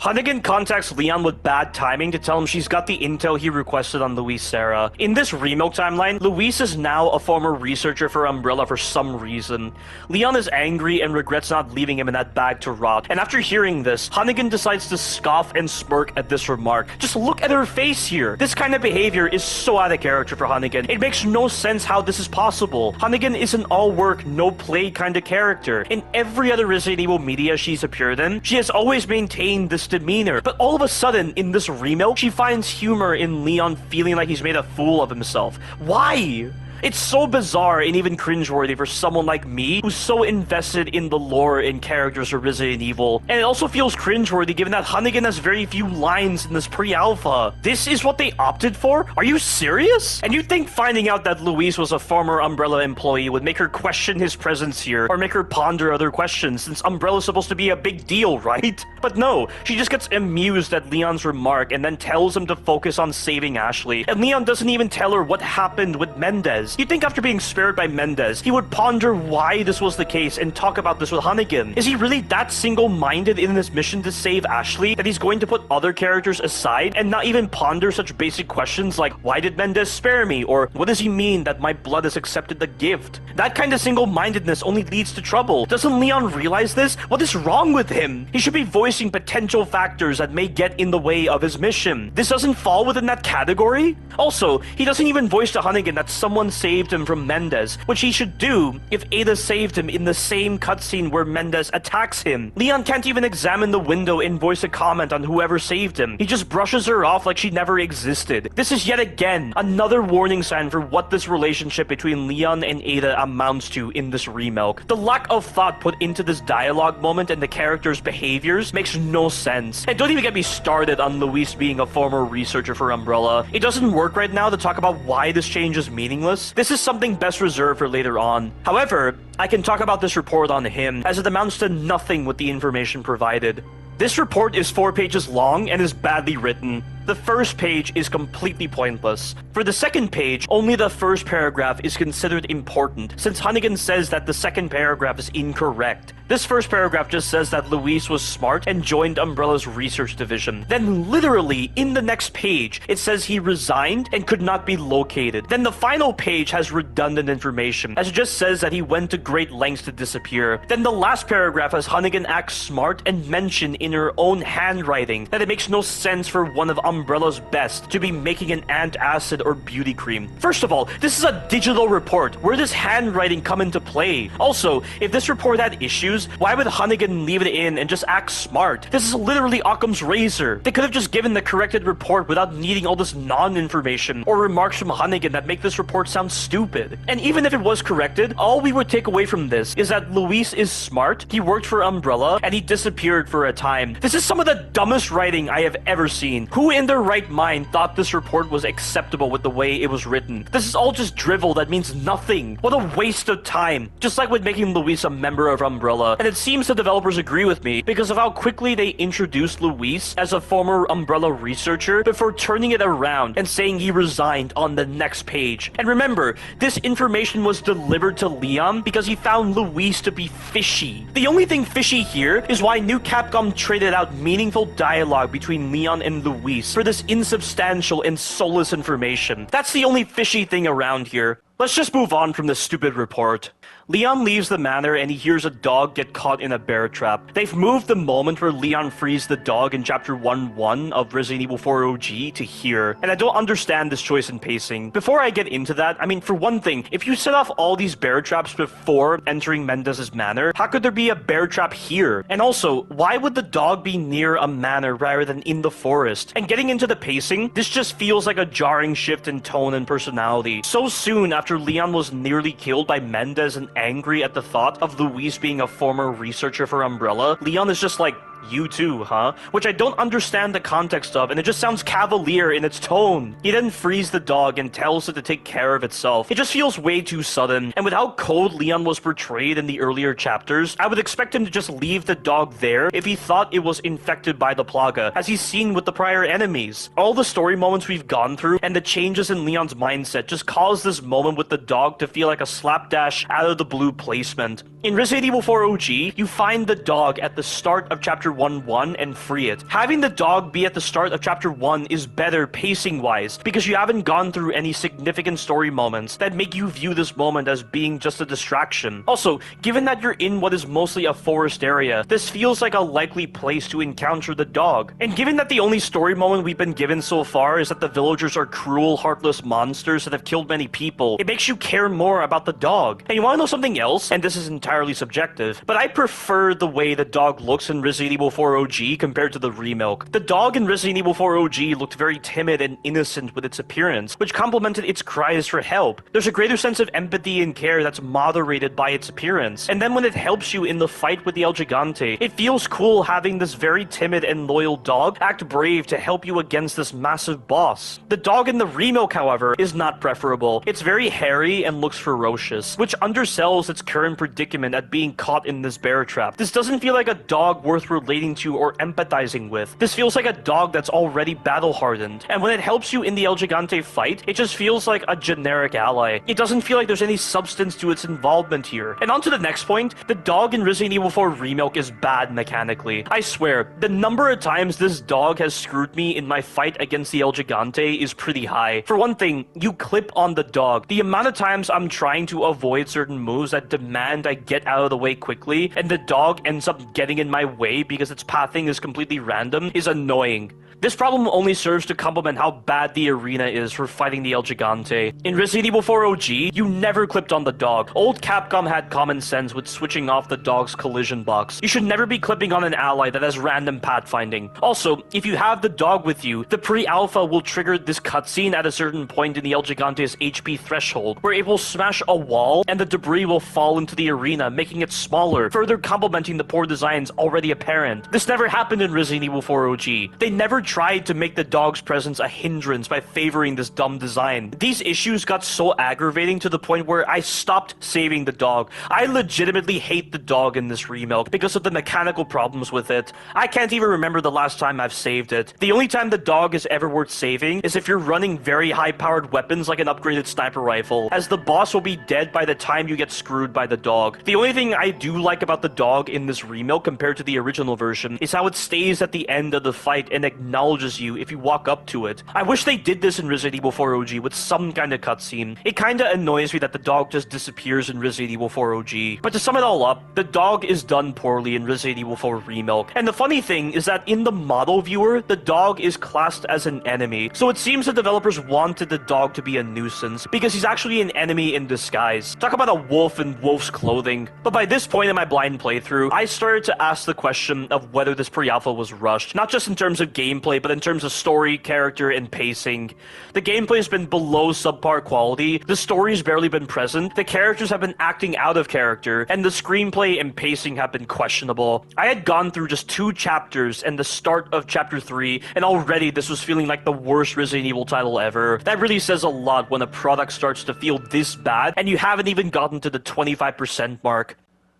Hunnigan contacts Leon with bad timing to tell him she's got the intel he requested on Luis Serra. In this Remilk timeline, Luis is now a former researcher for Umbrella for some reason. Leon is angry and regrets not leaving him in that bag to rot, and after hearing this, Hunnigan decides to scoff and smirk at this remark. Just look at her face here. This kind of behavior is so out of character for Hunnigan. It makes no sense how this is possible. Hunnigan is an all-work, no-play kind of character. In every other Resident Evil media she's appeared in, she has always maintained this demeanor, but all of a sudden, in this Remilk, she finds humor in Leon feeling like he's made a fool of himself. Why? It's so bizarre and even cringeworthy for someone like me who's so invested in the lore and characters of Resident Evil. And it also feels cringeworthy given that Hunnigan has very few lines in this pre-alpha. This is what they opted for? Are you serious? And you think finding out that Luis was a former Umbrella employee would make her question his presence here, or make her ponder other questions, since Umbrella's supposed to be a big deal, right? But no, she just gets amused at Leon's remark and then tells him to focus on saving Ashley. And Leon doesn't even tell her what happened with Mendez. You'd think after being spared by Mendez, he would ponder why this was the case and talk about this with Hunnigan. Is he really that single-minded in his mission to save Ashley that he's going to put other characters aside and not even ponder such basic questions like, why did Mendez spare me? Or what does he mean that my blood has accepted the gift? That kind of single-mindedness only leads to trouble. Doesn't Leon realize this? What is wrong with him? He should be voicing potential factors that may get in the way of his mission. This doesn't fall within that category? Also, he doesn't even voice to Hunnigan that someone saved him from Mendez, which he should do if Ada saved him in the same cutscene where Mendez attacks him. Leon can't even examine the window and voice a comment on whoever saved him. He just brushes her off like she never existed. This is yet again another warning sign for what this relationship between Leon and Ada amounts to in this Remilk. The lack of thought put into this dialogue moment and the characters' behaviors makes no sense. And don't even get me started on Luis being a former researcher for Umbrella. It doesn't work right now to talk about why this change is meaningless. This is something best reserved for later on. However, I can talk about this report on him, as it amounts to nothing with the information provided. This report is 4 pages long and is badly written. The first page is completely pointless. For the second page, only the first paragraph is considered important, since Hunnigan says that the second paragraph is incorrect. This first paragraph just says that Luis was smart and joined Umbrella's research division. Then literally, in the next page, it says he resigned and could not be located. Then the final page has redundant information, as it just says that he went to great lengths to disappear. Then the last paragraph has Hunnigan act smart and mention in her own handwriting that it makes no sense for one of Umbrella's best to be making an antacid or beauty cream. First of all, this is a digital report. Where does handwriting come into play? Also, if this report had issues, why would Hunnigan leave it in and just act smart? This is literally Occam's razor. They could have just given the corrected report without needing all this non-information or remarks from Hunnigan that make this report sound stupid. And even if it was corrected, all we would take away from this is that Luis is smart, he worked for Umbrella, and he disappeared for a time. This is some of the dumbest writing I have ever seen. Who in their right mind thought this report was acceptable with the way it was written? This is all just drivel that means nothing. What a waste of time. Just like with making Luis a member of Umbrella. And it seems the developers agree with me because of how quickly they introduced Luis as a former Umbrella researcher before turning it around and saying he resigned on the next page. And remember, this information was delivered to Leon because he found Luis to be fishy. The only thing fishy here is why New Capcom traded out meaningful dialogue between Leon and Luis for this insubstantial and soulless information. That's the only fishy thing around here. Let's just move on from this stupid report. Leon leaves the manor and he hears a dog get caught in a bear trap. They've moved the moment where Leon frees the dog in chapter 1-1 of Resident Evil 4 OG to here, and I don't understand this choice in pacing. Before I get into that, I mean, for one thing, if you set off all these bear traps before entering Mendez's manor, how could there be a bear trap here? And also, why would the dog be near a manor rather than in the forest? And getting into the pacing, this just feels like a jarring shift in tone and personality. So soon after Leon was nearly killed by Mendez and angry at the thought of Luis being a former researcher for Umbrella, Leon is just like, "You too, huh?" Which I don't understand the context of, and it just sounds cavalier in its tone. He then frees the dog and tells it to take care of itself. It just feels way too sudden, and with how cold Leon was portrayed in the earlier chapters, I would expect him to just leave the dog there if he thought it was infected by the Plaga, as he's seen with the prior enemies. All the story moments we've gone through and the changes in Leon's mindset just caused this moment with the dog to feel like a slapdash out of the blue placement. In Resident Evil 4 OG, you find the dog at the start of chapter 1 and free it. Having the dog be at the start of chapter 1 is better pacing-wise, because you haven't gone through any significant story moments that make you view this moment as being just a distraction. Also, given that you're in what is mostly a forest area, this feels like a likely place to encounter the dog. And given that the only story moment we've been given so far is that the villagers are cruel, heartless monsters that have killed many people, it makes you care more about the dog. And you want to know something else? And this is entirely subjective, but I prefer the way the dog looks in Resident Evil 4 OG compared to the Remilk. The dog in Resident Evil 4 OG looked very timid and innocent with its appearance, which complemented its cries for help. There's a greater sense of empathy and care that's moderated by its appearance. And then when it helps you in the fight with the El Gigante, it feels cool having this very timid and loyal dog act brave to help you against this massive boss. The dog in the Remilk, however, is not preferable. It's very hairy and looks ferocious, which undersells its current predicament at being caught in this bear trap. This doesn't feel like a dog worth relating to or empathizing with. This feels like a dog that's already battle-hardened, and when it helps you in the El Gigante fight, it just feels like a generic ally. It doesn't feel like there's any substance to its involvement here. And on to the next point, the dog in Resident Evil 4 Remilk is bad mechanically. I swear, the number of times this dog has screwed me in my fight against the El Gigante is pretty high. For one thing, you clip on the dog. The amount of times I'm trying to avoid certain moves that demand I get out of the way quickly, and the dog ends up getting in my way because its pathing is completely random, is annoying. This problem only serves to complement how bad the arena is for fighting the El Gigante. In Resident Evil 4 OG, you never clipped on the dog. Old Capcom had common sense with switching off the dog's collision box. You should never be clipping on an ally that has random pathfinding. Also, if you have the dog with you, the pre-alpha will trigger this cutscene at a certain point in the El Gigante's HP threshold, where it will smash a wall and the debris will fall into the arena, making it smaller, further complementing the poor designs already apparent. This never happened in Resident Evil 4 OG. They never tried to make the dog's presence a hindrance by favoring this dumb design. These issues got so aggravating to the point where I stopped saving the dog. I legitimately hate the dog in this Remilk because of the mechanical problems with it. I can't even remember the last time I've saved it. The only time the dog is ever worth saving is if you're running very high-powered weapons like an upgraded sniper rifle, as the boss will be dead by the time you get screwed by the dog. The only thing I do like about the dog in this Remilk compared to the original version is how it stays at the end of the fight and acknowledges you if you walk up to it. I wish they did this in Resident Evil 4 OG with some kind of cutscene. It kinda annoys me that the dog just disappears in Resident Evil 4 OG. But to sum it all up, the dog is done poorly in Resident Evil 4 Remilk. And the funny thing is that in the model viewer, the dog is classed as an enemy. So it seems the developers wanted the dog to be a nuisance because he's actually an enemy in disguise. Talk about a wolf in wolf's clothing. But by this point in my blind playthrough, I started to ask the question of whether this pre-alpha was rushed. Not just in terms of gameplay, but in terms of story, character, and pacing. The gameplay has been below subpar quality, the story's barely been present, the characters have been acting out of character, and the screenplay and pacing have been questionable. I had gone through just 2 chapters and the start of chapter 3, and already this was feeling like the worst Resident Evil title ever. That really says a lot when a product starts to feel this bad, and you haven't even gotten to the 25% mark.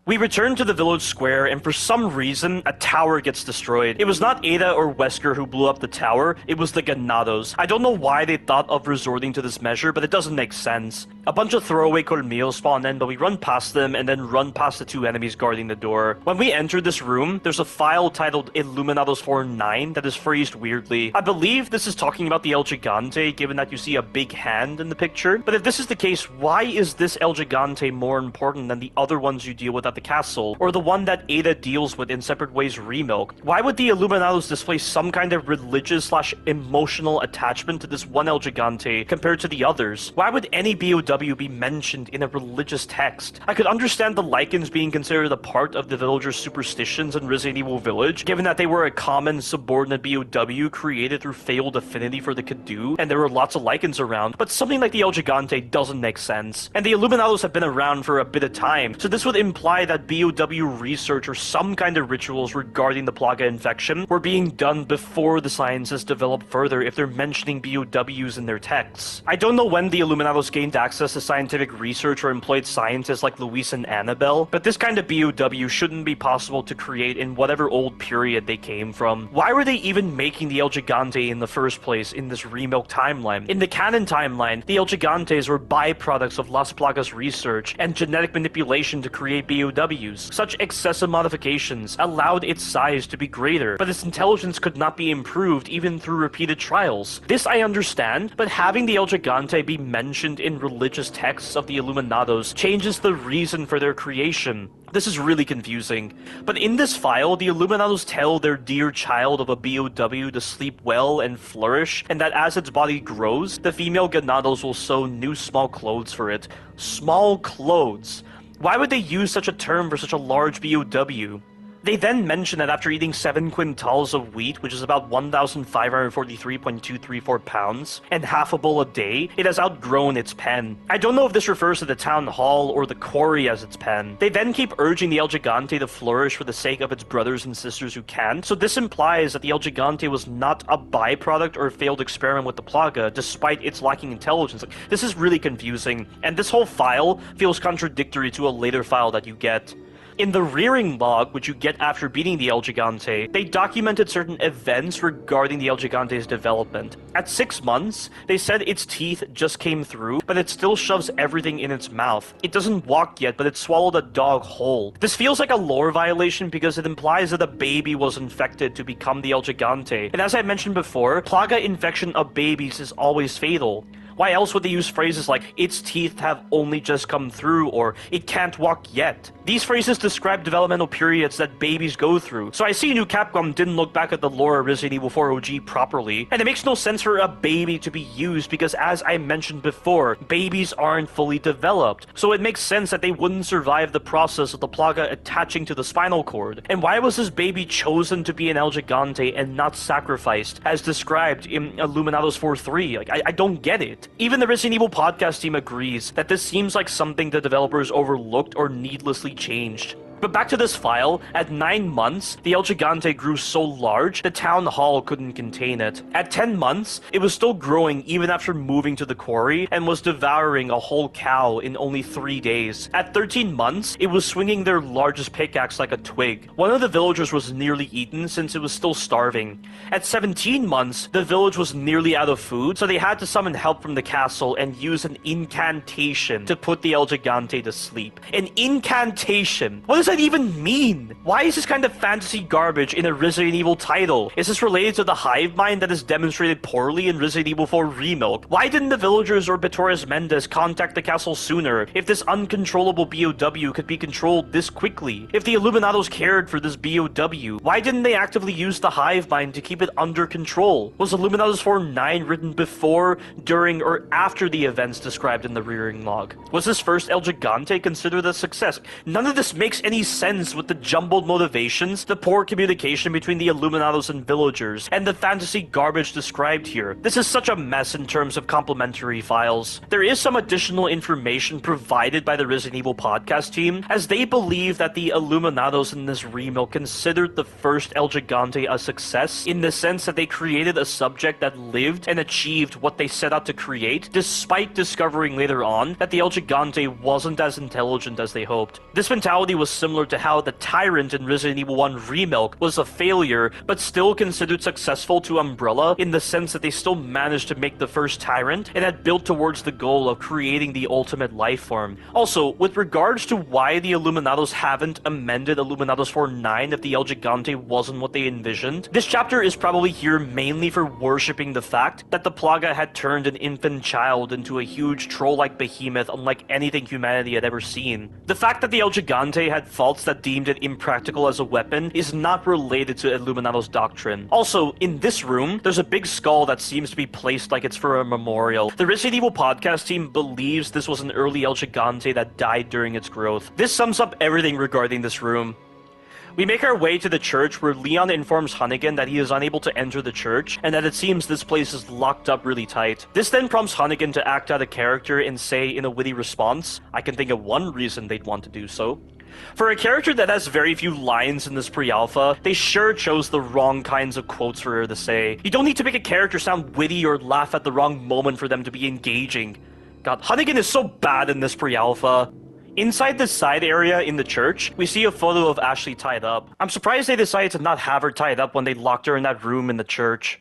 We return to the village square, and for some reason, a tower gets destroyed. It was not Ada or Wesker who blew up the tower, it was the Ganados. I don't know why they thought of resorting to this measure, but it doesn't make sense. A bunch of throwaway colmillos spawn in, but we run past them and then run past the 2 enemies guarding the door. When we enter this room, there's a file titled Illuminados 49 that is phrased weirdly. I believe this is talking about the El Gigante, given that you see a big hand in the picture. But if this is the case, why is this El Gigante more important than the other ones you deal with at the castle, or the one that Ada deals with in separate ways Remilk? Why would the Illuminados display some kind of religious/emotional attachment to this one El Gigante compared to the others? Why would any BOW be mentioned in a religious text? I could understand the Lycans being considered a part of the villagers' superstitions in Resident Evil Village, given that they were a common subordinate BOW created through failed affinity for the Kadu, and there were lots of Lycans around, but something like the El Gigante doesn't make sense. And the Illuminados have been around for a bit of time, so this would imply that BOW research or some kind of rituals regarding the Plaga infection were being done before the sciences developed further if they're mentioning BOWs in their texts. I don't know when the Illuminados gained access to scientific research or employed scientists like Luis and Annabelle, but this kind of BOW shouldn't be possible to create in whatever old period they came from. Why were they even making the El Gigante in the first place in this Remilk timeline? In the canon timeline, the El Gigantes were byproducts of Las Plagas research and genetic manipulation to create BOW BOWs. Such excessive modifications allowed its size to be greater, but its intelligence could not be improved even through repeated trials. This I understand, but having the El Gigante be mentioned in religious texts of the Illuminados changes the reason for their creation. This is really confusing. But in this file, the Illuminados tell their dear child of a BOW to sleep well and flourish, and that as its body grows, the female Ganados will sew new small clothes for it. Small clothes. Why would they use such a term for such a large BOW? They then mention that after eating 7 quintals of wheat, which is about 1,543.234 pounds, and half a bowl a day, it has outgrown its pen. I don't know if this refers to the town hall or the quarry as its pen. They then keep urging the El Gigante to flourish for the sake of its brothers and sisters who can, so this implies that the El Gigante was not a byproduct or a failed experiment with the Plaga, despite its lacking intelligence. Like, this is really confusing, and this whole file feels contradictory to a later file that you get. In the rearing log, which you get after beating the El Gigante, they documented certain events regarding the El Gigante's development. At 6 months, they said its teeth just came through, but it still shoves everything in its mouth. It doesn't walk yet, but it swallowed a dog whole. This feels like a lore violation because it implies that a baby was infected to become the El Gigante. And as I mentioned before, Plaga infection of babies is always fatal. Why else would they use phrases like, its teeth have only just come through, or it can't walk yet? These phrases describe developmental periods that babies go through, so I see New Capcom didn't look back at the lore of Resident Evil 4 OG properly, and it makes no sense for a baby to be used because, as I mentioned before, babies aren't fully developed, so it makes sense that they wouldn't survive the process of the Plaga attaching to the spinal cord. And why was this baby chosen to be an El Gigante and not sacrificed, as described in Illuminados 4.3? Like, I don't get it. Even the Resident Evil podcast team agrees that this seems like something the developers overlooked or needlessly changed. But back to this file, at 9 months, the El Gigante grew so large, the town hall couldn't contain it. At 10 months, it was still growing even after moving to the quarry, and was devouring a whole cow in only 3 days. At 13 months, it was swinging their largest pickaxe like a twig. One of the villagers was nearly eaten since it was still starving. At 17 months, the village was nearly out of food, so they had to summon help from the castle and use an incantation to put the El Gigante to sleep. An incantation? What does that even mean? Why is this kind of fantasy garbage in a Resident Evil title? Is this related to the hive mind that is demonstrated poorly in Resident Evil 4 Remilk? Why didn't the villagers or Torres Mendes contact the castle sooner if this uncontrollable BOW could be controlled this quickly? If the Illuminados cared for this BOW, why didn't they actively use the hive mind to keep it under control? Was Illuminados 4.9 written before, during, or after the events described in the rearing log? Was this first El Gigante considered a success? None of this makes any sense with the jumbled motivations, the poor communication between the Illuminados and villagers, and the fantasy garbage described here. This is such a mess in terms of complementary files. There is some additional information provided by the Resident Evil podcast team, as they believe that the Illuminados in this remake considered the first El Gigante a success, in the sense that they created a subject that lived and achieved what they set out to create, despite discovering later on that the El Gigante wasn't as intelligent as they hoped. This mentality was similar to how the Tyrant in Resident Evil 1 Remake was a failure, but still considered successful to Umbrella, in the sense that they still managed to make the first Tyrant, and had built towards the goal of creating the ultimate life form. Also, with regards to why the Illuminados haven't amended Illuminados 4.9 if the El Gigante wasn't what they envisioned, this chapter is probably here mainly for worshipping the fact that the Plaga had turned an infant child into a huge troll-like behemoth unlike anything humanity had ever seen. The fact that the El Gigante had faults that deemed it impractical as a weapon is not related to Illuminados' doctrine. Also, in this room, there's a big skull that seems to be placed like it's for a memorial. The Resident Evil podcast team believes this was an early El Gigante that died during its growth. This sums up everything regarding this room. We make our way to the church where Leon informs Hunnigan that he is unable to enter the church and that it seems this place is locked up really tight. This then prompts Hunnigan to act out of character and say in a witty response, I can think of one reason they'd want to do so. For a character that has very few lines in this pre-alpha, they sure chose the wrong kinds of quotes for her to say. You don't need to make a character sound witty or laugh at the wrong moment for them to be engaging. God, Hunnigan is so bad in this pre-alpha. Inside the side area in the church, we see a photo of Ashley tied up. I'm surprised they decided to not have her tied up when they locked her in that room in the church.